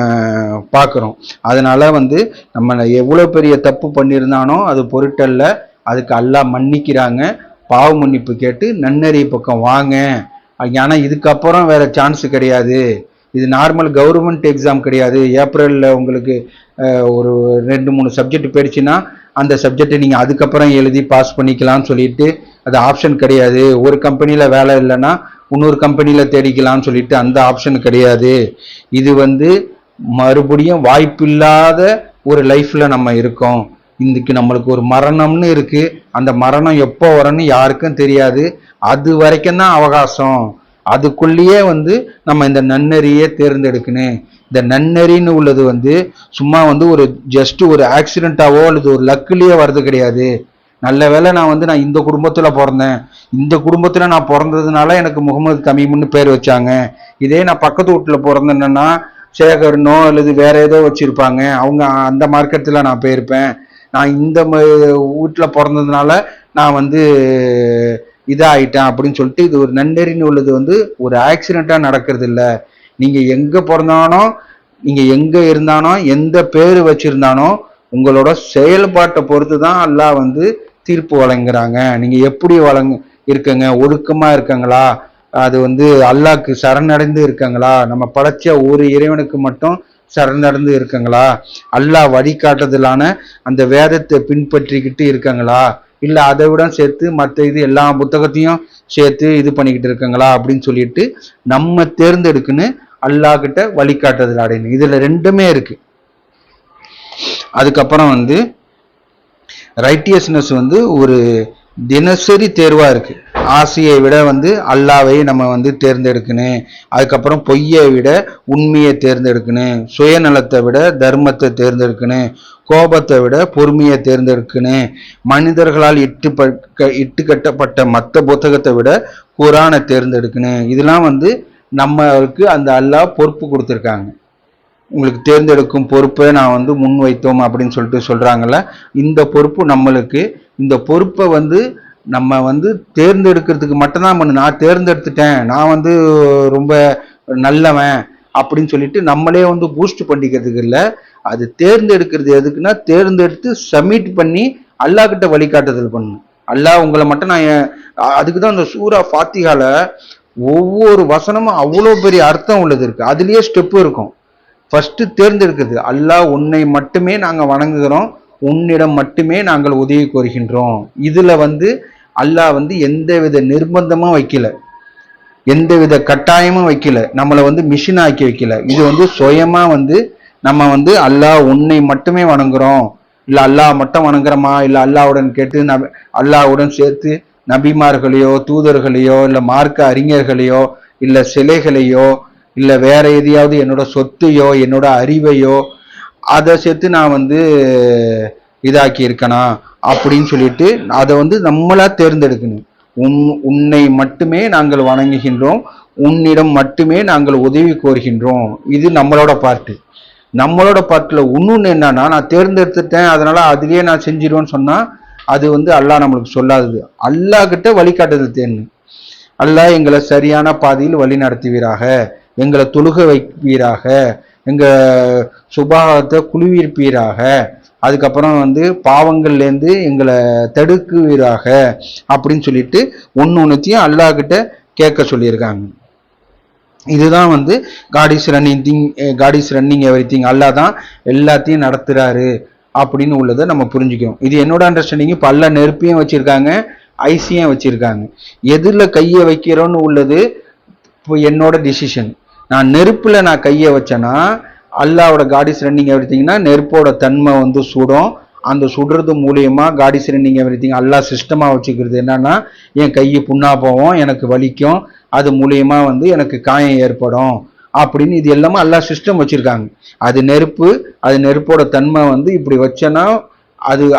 பார்க்குறோம். அதனால வந்து நம்ம எவ்வளவு பெரிய தப்பு பண்ணியிருந்தானோ அது பொருட்டல்ல, அதுக்கு அல்லாஹ் மன்னிக்கிறாங்க. பாவ மன்னிப்பு கேட்டு நன்னறிய பக்கம் வாங்க. ஏன்னா இதுக்கப்புறம் வேற சான்ஸ் கிடையாது. இது நார்மல் கவர்மெண்ட் எக்ஸாம் கிடையாது. ஏப்ரலில் உங்களுக்கு ஒரு 2-3 சப்ஜெக்ட் போயிடுச்சுன்னா அந்த சப்ஜெக்டை நீங்கள் அதுக்கப்புறம் எழுதி பாஸ் பண்ணிக்கலாம்னு சொல்லிட்டு அது ஆப்ஷன் கிடையாது. ஒரு கம்பெனியில் வேலை இல்லைன்னா இன்னொரு கம்பெனியில் தேடிக்கலாம்னு சொல்லிட்டு அந்த ஆப்ஷன் கிடையாது. இது வந்து மறுபடியும் வாய்ப்பில்லாத ஒரு லைஃப்ல நம்ம இருக்கோம். இன்னைக்கு நம்மளுக்கு ஒரு மரணம்னு இருக்கு. அந்த மரணம் எப்போ வரும்னு யாருக்கும் தெரியாது. அது வரைக்கும் தான் அவகாசம். அதுக்குள்ளேயே வந்து நம்ம இந்த நன்னெறியை தேர்ந்தெடுக்கணும். இந்த நன்னெறின்னு உள்ளது வந்து சும்மா வந்து ஒரு ஜஸ்ட் ஒரு ஆக்சிடென்ட்டாவோ அல்லது ஒரு லக்குலயே வர்றது கிடையாது. நல்ல வேளை நான் இந்த குடும்பத்துல பிறந்தேன், இந்த குடும்பத்துல நான் பிறந்ததுனால எனக்கு முகமது தமீம்னு பேர் வச்சாங்க. இதே நான் பக்கத்து வீட்டுல பிறந்தேன்னா சேகர்னோ அல்லது வேற ஏதோ வச்சிருப்பாங்க, அவங்க அந்த மார்க்கெட்ல நான் போயிருப்பேன். நான் இந்த வீட்டுல பிறந்ததுனால நான் வந்து இதாயிட்டேன் அப்படின்னு சொல்லிட்டு இது ஒரு நன்னெறின்னு உள்ளது வந்து ஒரு ஆக்சிடென்ட்டா நடக்கிறது இல்லை. நீங்க எங்க பிறந்தானோ, நீங்க எங்க இருந்தானோ, எந்த பேரு வச்சிருந்தானோ உங்களோட செயல்பாட்டை பொறுத்து தான் அல்லாஹ் வந்து தீர்ப்பு வழங்குறாங்க. நீங்க எப்படி இருக்கங்க, ஒழுக்கமா இருக்கங்களா, அது வந்து அல்லாஹ்க்கு சரணடைந்து இருக்கங்களா, நம்ம படைச்ச ஒரு இறைவனுக்கு மட்டும் சரணடைந்து இருக்கங்களா, அல்லாஹ் வழிகாட்டுதலான அந்த வேதத்தை பின்பற்றிக்கிட்டு இருக்கங்களா, இல்ல அதை விட சேர்த்து மற்ற இது எல்லா புத்தகத்தையும் சேர்த்து இது பண்ணிக்கிட்டு இருக்கங்களா அப்படின்னு சொல்லிட்டு நம்ம தேர்ந்தெடுக்குன்னு அல்லாஹ் கிட்ட வழிகாட்டுதல் அடையணும். இதுல ரெண்டுமே இருக்கு. அதுக்கப்புறம் வந்து ரைட்டியஸ்னஸ் வந்து ஒரு தினசரி தேர்வா இருக்கு. ஆசையை விட வந்து அல்லாவை நம்ம வந்து தேர்ந்தெடுக்கணும். அதுக்கப்புறம் பொய்யை விட உண்மையை தேர்ந்தெடுக்கணும். சுயநலத்தை விட தர்மத்தை தேர்ந்தெடுக்கணும். கோபத்தை விட பொறுமையை தேர்ந்தெடுக்கணும். மனிதர்களால் இட்டு கட்டப்பட்ட மற்ற புத்தகத்தை விட குரானை தேர்ந்தெடுக்கணும். இதெல்லாம் வந்து நம்மளுக்கு அந்த அல்லாஹ் பொறுப்பு கொடுத்துருக்காங்க. உங்களுக்கு தேர்ந்தெடுக்கும் பொறுப்பை நான் வந்து முன் வைத்தோம் அப்படின்னு சொல்லிட்டு சொல்றாங்கல்ல, இந்த பொறுப்பு நம்மளுக்கு. இந்த பொறுப்பை வந்து நம்ம வந்து தேர்ந்தெடுக்கிறதுக்கு மட்டும்தான் நான் தேர்ந்தெடுத்துட்டேன், நான் வந்து ரொம்ப நல்லவன் அப்படின்னு சொல்லிட்டு நம்மளே வந்து பூஸ்ட் பண்ணிக்கிறதுக்கு இல்லை. அது தேர்ந்தெடுக்கிறது எதுக்குன்னா தேர்ந்தெடுத்து சப்மிட் பண்ணி அல்லாஹ் கிட்ட வழிகாட்டுதல் பண்ணணும். அல்லாஹ் உங்களை மட்டும் நான் அதுக்குதான் அந்த சூரா ஃபாத்திஹால ஒவ்வொரு வசனமும் அவ்வளோ பெரிய அர்த்தம் உள்ளது இருக்கு. அதுலயே ஸ்டெப் இருக்கும். ஃபர்ஸ்ட் தேர்ந்தெடுக்கிறது அல்லாஹ் உன்னை மட்டுமே நாங்க வணங்குகிறோம், உன்னிடம் மட்டுமே நாங்கள் உதவி கோருகின்றோம். இதுல வந்து அல்லாஹ் வந்து எந்தவித நிர்பந்தமும் வைக்கல, எந்தவித கட்டாயமும் வைக்கல, நம்மளை வந்து மிஷின் ஆக்கி வைக்கல. இது வந்து சுயமா வந்து நம்ம வந்து அல்லாஹ் உன்னை மட்டுமே வணங்குறோம், இல்ல அல்லாஹ் மட்டும் வணங்குறோமா, இல்ல அல்லாஹ்வுடன் கேட்டு அல்லாஹ்வுடன் சேர்த்து நபிமார்களையோ தூதர்களையோ இல்ல மார்க்க அறிஞர்களையோ இல்ல சிலைகளையோ இல்ல வேற எதையாவது என்னோட சொத்தையோ என்னோட அறிவையோ அதை சேர்த்து நான் வந்து இதாக்கி இருக்கணும் அப்படின்னு சொல்லிட்டு அதை வந்து நம்மளா தேர்ந்தெடுக்கணும். உன்னை மட்டுமே நாங்கள் வணங்குகின்றோம், உன்னிடம் மட்டுமே நாங்கள் உதவி கோருகின்றோம். இது நம்மளோட பார்ட்டு. நம்மளோட பார்ட்ல இன்னொன்னு என்னன்னா, நான் தேர்ந்தெடுத்துட்டேன் அதனால அதுலயே நான் செஞ்சிருவேன்னு சொன்னா அது வந்து அல்லாஹ் நம்மளுக்கு சொல்லாதது. அல்லாஹ் கிட்ட வழிகாட்டுதல் தேடணும். அல்லாஹ் எங்களை சரியான பாதையில் வழி நடத்துவீராக, எங்களை தொழுக வைப்பீராக, எங்க சுபாவத்தை குழுவிருப்பீராக, அதுக்கப்புறம் வந்து பாவங்கள்லேருந்து எங்களை தடுக்குவீராக அப்படின்னு சொல்லிட்டு ஒன்னொன்னுத்தையும் அல்லாஹ் கிட்ட கேட்க சொல்லியிருக்காங்க. இதுதான் வந்து God is running everything, Allah தான் எல்லாத்தையும் நடத்துறாரு அப்படின்னு உள்ளதை நம்ம புரிஞ்சுக்கணும். இது என்னோட அண்டர்ஸ்டாண்டிங். இப்போ அல்ல நெருப்பையும் வச்சிருக்காங்க, ஐசியும் வச்சிருக்காங்க. எதுல கையை வைக்கிறோன்னு உள்ளது இப்போ என்னோட டிசிஷன். நான் நெருப்புல நான் கையை வச்சேன்னா அல்லாவோட காட் இஸ் ரன்னிங் எவ்ரி திங்னா நெருப்போட தன்மை வந்து சுடும். அந்த சுடுறது மூலியமா God is running everything Allah சிஸ்டமா வச்சுக்கிறது என்னன்னா, என் கையை புண்ணா போவோம், எனக்கு வலிக்கும், அது மூலியமா வந்து எனக்கு காயம் ஏற்படும் அப்படின்னு இது எல்லாமே அல்லாஹ் சிஸ்டம் வச்சிருக்காங்க. அது நெருப்பு, அது நெருப்போட தன்மை வந்து இப்படி வச்சேன்னா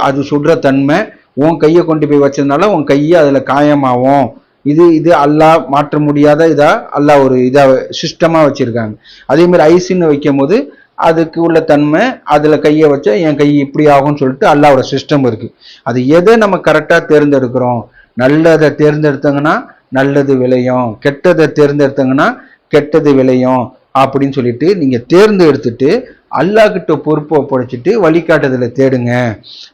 அது சுடுற தன்மை. உன் கையை கொண்டு போய் வச்சதுனால உன் கையை அதுல காயமாகும். இது அல்லாஹ் மாற்ற முடியாத இதா அல்லாஹ் ஒரு இதா சிஸ்டமா வச்சிருக்காங்க. அதே மாதிரி ஐஸ்ன்னு வைக்கும் போது அதுக்கு உள்ள தன்மை, அதுல கையை வச்சா என் கை இப்படி ஆகும்னு சொல்லிட்டு அல்லாவோட சிஸ்டம் இருக்கு. அது எதை நம்ம கரெக்டா தேர்ந்தெடுக்கிறோம். நல்லதை தேர்ந்தெடுத்தாங்கன்னா நல்லது விளையும், கெட்டதை தேர்ந்தெடுத்தாங்கன்னா கெட்டது விளையும் அப்படின்னு சொல்லிட்டு நீங்க தேர்ந்தெடுத்துட்டு அல்லாஹ் கிட்ட பொறுப்பை ஒப்படைச்சிட்டு வழிகாட்டுதலை தேடுங்க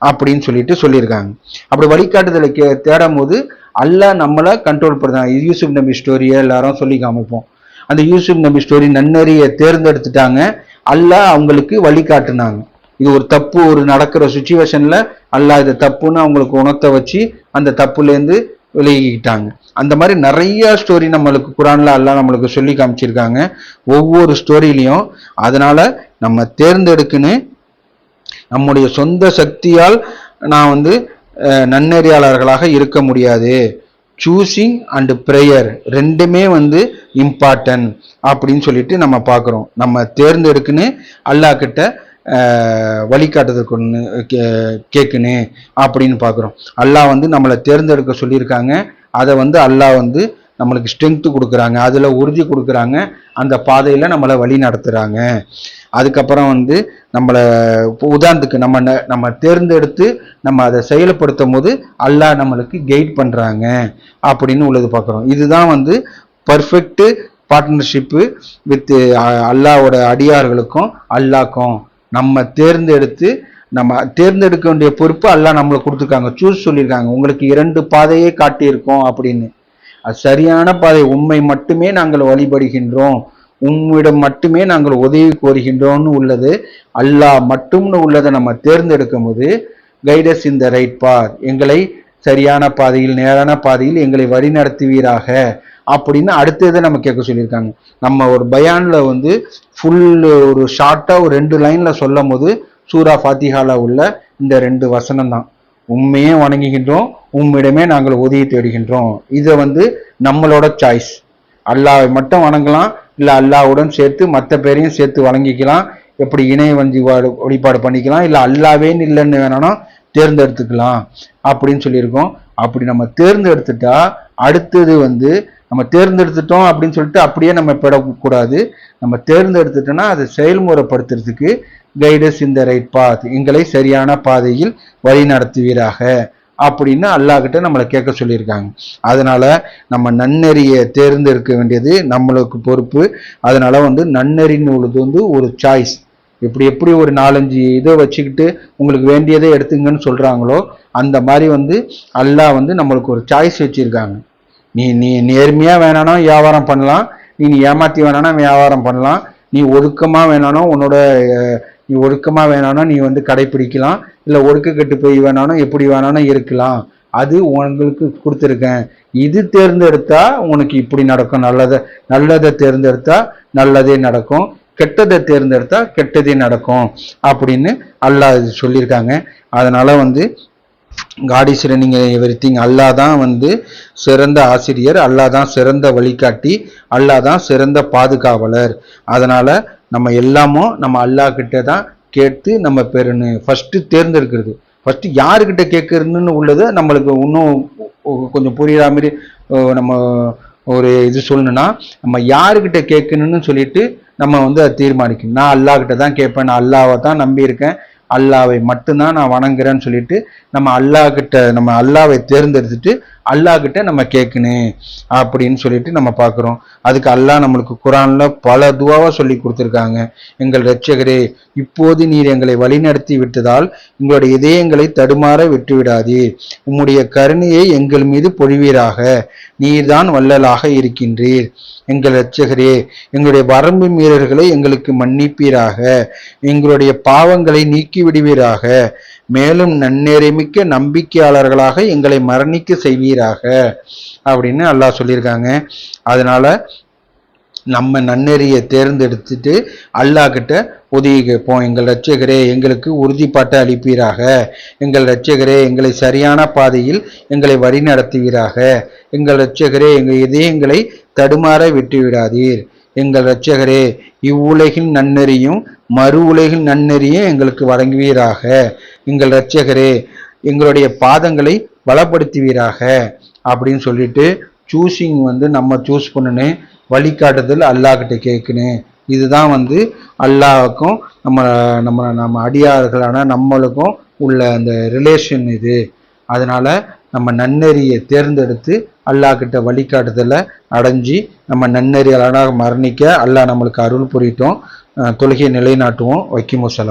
அப்படின்னு சொல்லிட்டு சொல்லியிருக்காங்க. அப்படி வழிகாட்டுதலை தேடும் போது அல்லாஹ் நம்மளை கண்ட்ரோல் பண்ணுறாங்க. யூசுப் நபி ஸ்டோரியை எல்லாரும் சொல்லி காமிப்போம். அந்த யூசுப் நபி ஸ்டோரி நன்னறியை தேர்ந்தெடுத்துட்டாங்க, அல்லாஹ் அவங்களுக்கு வழிகாட்டுனாங்க. இது ஒரு தப்பு, ஒரு நடக்கிற சுச்சுவேஷன்ல அல்லாஹ் இது தப்புன்னு அவங்களுக்கு உணர்த்த வச்சு அந்த தப்புலேருந்து விலகிக்கிட்டாங்க. அந்த மாதிரி நிறைய ஸ்டோரி நம்மளுக்கு குரான்ல அல்லாஹ் நம்மளுக்கு சொல்லி காமிச்சிருக்காங்க ஒவ்வொரு ஸ்டோரியிலையும். அதனால நம்ம தேர்ந்தெடுக்குன்னு நம்முடைய சொந்த சக்தியால் நான் வந்து நன்னெறியாளர்களாக இருக்க முடியாது. சூசிங் அண்ட் ப்ரேயர் ரெண்டுமே வந்து இம்பார்ட்டன்ட் அப்படின்னு சொல்லிட்டு நம்ம பார்க்குறோம். நம்ம தேர்ந்தெடுக்குன்னு அல்லாஹ் கிட்ட வழிகாட்டுதல் கொண்டு கேட்கணும் அப்படின்னு பார்க்குறோம். அல்லாஹ் வந்து நம்மளை தேர்ந்தெடுக்க சொல்லியிருக்காங்க. அதை வந்து அல்லாஹ் வந்து நம்மளுக்கு ஸ்ட்ரென்த்து கொடுக்குறாங்க, அதில் உறுதி கொடுக்குறாங்க, அந்த பாதையில் நம்மளை வழி நடத்துகிறாங்க. அதுக்கப்புறம் வந்து நம்மளை உதாரணத்துக்கு நம்ம தேர்ந்தெடுத்து நம்ம அதை செயல்படுத்தும் போது அல்லாஹ் நம்மளுக்கு கைட் பண்ணுறாங்க அப்படின்னு உள்ளது பார்க்குறோம். இதுதான் வந்து பர்ஃபெக்ட் பார்ட்னர்ஷிப்பு வித் அல்லாஹ்வோட அடியார்களுக்கும் அல்லாஹ்க்கும். நம்ம தேர்ந்தெடுக்க வேண்டிய பொறுப்பு அல்லாஹ் நம்மளுக்கு கொடுத்துருக்காங்க, சூஸ் சொல்லியிருக்காங்க. உங்களுக்கு 2 பாதையே காட்டியிருக்கோம் அப்படின்னு. அது சரியான பாதை, உண்மை மட்டுமே நாங்கள் வழிபடுகின்றோம், உம்மிடம் மட்டுமே நாங்கள் உதவி கோருகின்றோம்னு உள்ளது அல்லாஹ் மட்டும்னு உள்ளதை நம்ம தேர்ந்தெடுக்கும் போது கைடஸ் இன் த ரைட் பாத், எங்களை சரியான பாதையில் நேரான பாதையில் எங்களை வழி நடத்துவீராக அப்படின்னு அடுத்ததை நம்ம கேட்க சொல்லியிருக்காங்க. நம்ம ஒரு பயான்ல வந்து ஃபுல் ஒரு ஷார்ட்டா ஒரு 2 லைன்ல சொல்லும் போது சூரா ஃபாத்திஹால உள்ள இந்த 2 வசனம் தான். உண்மையே வணங்குகின்றோம், உம்மிடமே நாங்கள் உதவி தேடுகின்றோம். இதை வந்து நம்மளோட சாய்ஸ். அல்லாஹ்வை மட்டும் வணங்கலாம், இல்லை அல்லாஹ்வுடன் சேர்த்து மற்ற பேரையும் சேர்த்து வணங்கிக்கலாம், எப்படி இணைய வழிபாடு பண்ணிக்கலாம், இல்லை அல்லாஹ்வேன்னு இல்லைன்னு வேணாலும் தேர்ந்தெடுத்துக்கலாம் அப்படின்னு சொல்லியிருக்கோம். அப்படி நம்ம தேர்ந்தெடுத்துட்டா அடுத்தது வந்து நம்ம தேர்ந்தெடுத்துட்டோம் அப்படின்னு சொல்லிட்டு அப்படியே நம்ம பெறக்கூடாது. நம்ம தேர்ந்தெடுத்துட்டோம்னா அதை செயல்முறைப்படுத்துறதுக்கு கைடஸ் இன் த ரைட் பாத், எங்களை சரியான பாதையில் வழி நடத்துவீராக அப்படின்னு அல்லாஹ் கிட்ட நம்மளை கேட்க சொல்லியிருக்காங்க. அதனால நம்ம நன்னெறியை தேர்ந்தெடுக்க வேண்டியது நம்மளுக்கு பொறுப்பு. அதனால வந்து நன்னெறின்னு உள்ளது வந்து ஒரு சாய்ஸ். எப்படி ஒரு 4-5 இதை வச்சுக்கிட்டு உங்களுக்கு வேண்டியதை எடுத்துங்கன்னு சொல்றாங்களோ அந்த மாதிரி வந்து அல்லாஹ் வந்து நம்மளுக்கு ஒரு சாய்ஸ் வச்சிருக்காங்க. நீ நேர்மையா வேணானா வியாபாரம் பண்ணலாம், நீ ஏமாத்தி வேணானா வியாபாரம் பண்ணலாம், நீ ஒழுக்கமா வேணாலும் நீ வந்து கடைப்பிடிக்கலாம், இல்லை ஒழுக்கக்கெட்டு போய் வேணாலும் எப்படி வேணாலும் இருக்கலாம். அது உங்களுக்கு கொடுத்துருக்கேன். இது தேர்ந்தெடுத்தா உனக்கு இப்படி நடக்கும், நல்லதை தேர்ந்தெடுத்தா நல்லதே நடக்கும், கெட்டதை தேர்ந்தெடுத்தா கெட்டதே நடக்கும் அப்படின்னு அல்லாஹ் சொல்லியிருக்காங்க. அதனால வந்து காட் இஸ் ரன்னிங் எவ்ரிதிங். அல்லாஹ் தான் வந்து சிறந்த ஆசிரியர், அல்லாஹ் தான் சிறந்த வழிகாட்டி, அல்லாஹ் தான் சிறந்த பாதுகாவலர். அதனால நம்ம எல்லாமும் நம்ம அல்லாஹ் கிட்ட தான் கேட்டு நம்ம பெறணும். ஃபர்ஸ்ட் தேர்ந்தெடுக்கிறது, ஃபர்ஸ்ட் யாருக்கிட்ட கேட்கறதுன்னு உள்ளது நம்மளுக்கு இன்னும் கொஞ்சம் புரியுற மாதிரி நம்ம ஒரு இது சொல்லணும்னா, நம்ம யாருக்கிட்ட கேட்கணும்னு சொல்லிட்டு நம்ம வந்து அதை தீர்மானிக்கணும். நான் அல்லாஹ் கிட்ட தான் கேட்பேன், நான் அல்லாஹ்வை தான் நம்பி இருக்கேன், அல்லாஹ்வை மட்டும்தான் நான் வணங்குறேன்னு சொல்லிட்டு நம்ம அல்லாஹ்வை தேர்ந்தெடுத்துட்டு அல்லாஹ் கிட்ட நம்ம கேட்கணும் அப்படின்னு சொல்லிட்டு நம்ம பார்க்குறோம். அதுக்கு அல்லாஹ் நம்மளுக்கு குரான்ல பல துவாவா சொல்லி கொடுத்துருக்காங்க. எங்கள் இரட்சகரே, இப்போது நீர் எங்களை வழிநடத்தி விட்டதால் எங்களுடைய இதயங்களை தடுமாற விட்டுவிடாதீர், உம்முடைய கருணையை எங்கள் மீது பொழிவீராக, நீர்தான் வல்லலாக இருக்கின்றீர். எங்கள் இரட்சகரே, எங்களுடைய வரம்பு மீறல்களை எங்களுக்கு மன்னிப்பீராக, எங்களுடைய பாவங்களை நீக்கி விடுவீராக, மேலும் நன்னெறிமிக்க நம்பிக்கையாளர்களாக எங்களை மரணிக்க செய்வீராக அப்படின்னு அல்லாஹ் சொல்லியிருக்காங்க. அதனால நம்ம நன்னெறியை தேர்ந்தெடுத்துட்டு அல்லாஹ் கிட்ட உதவி கேட்போம். எங்கள் இரட்சகரே, எங்களுக்கு உறுதிப்பாட்டை அளிப்பீராக, எங்கள் இரட்சகரே, எங்களை சரியான பாதையில் எங்களை வழி நடத்துவீராக, எங்கள் இரட்சகரே, எங்கள் இதயங்களை தடுமாற விட்டுவிடாதீர், எங்கள் இரட்சகரே, இவ்வுலகின் நன்னெறியும் மறு உலகின் நன்னெறியும் எங்களுக்கு வழங்குவீராக, எங்கள் இரட்சகரே, எங்களுடைய பாதங்களை பலப்படுத்துவீராக அப்படின்னு சொல்லிட்டு சூஸிங் வந்து நம்ம சூஸ் பண்ணணும். வழிகாட்டுதல் அல்லாஹ் கிட்ட கேட்கணும். இதுதான் வந்து அல்லாஹ்வுக்கும் நம்ம அடியார்களான நம்மளுக்கும் உள்ள அந்த ரிலேஷன் இது. அதனால நம்ம நன்னெறியை தேர்ந்தெடுத்து அல்லாஹ் கிட்ட வழிகாட்டுதலை அடைஞ்சி நம்ம நன்னெறியாளராக மரணிக்க அல்லாஹ் நம்மளுக்கு அருள் புரிட்டோம். தொழுகையை நிலைநாட்டுவோம். வக்கீமுசலாம்.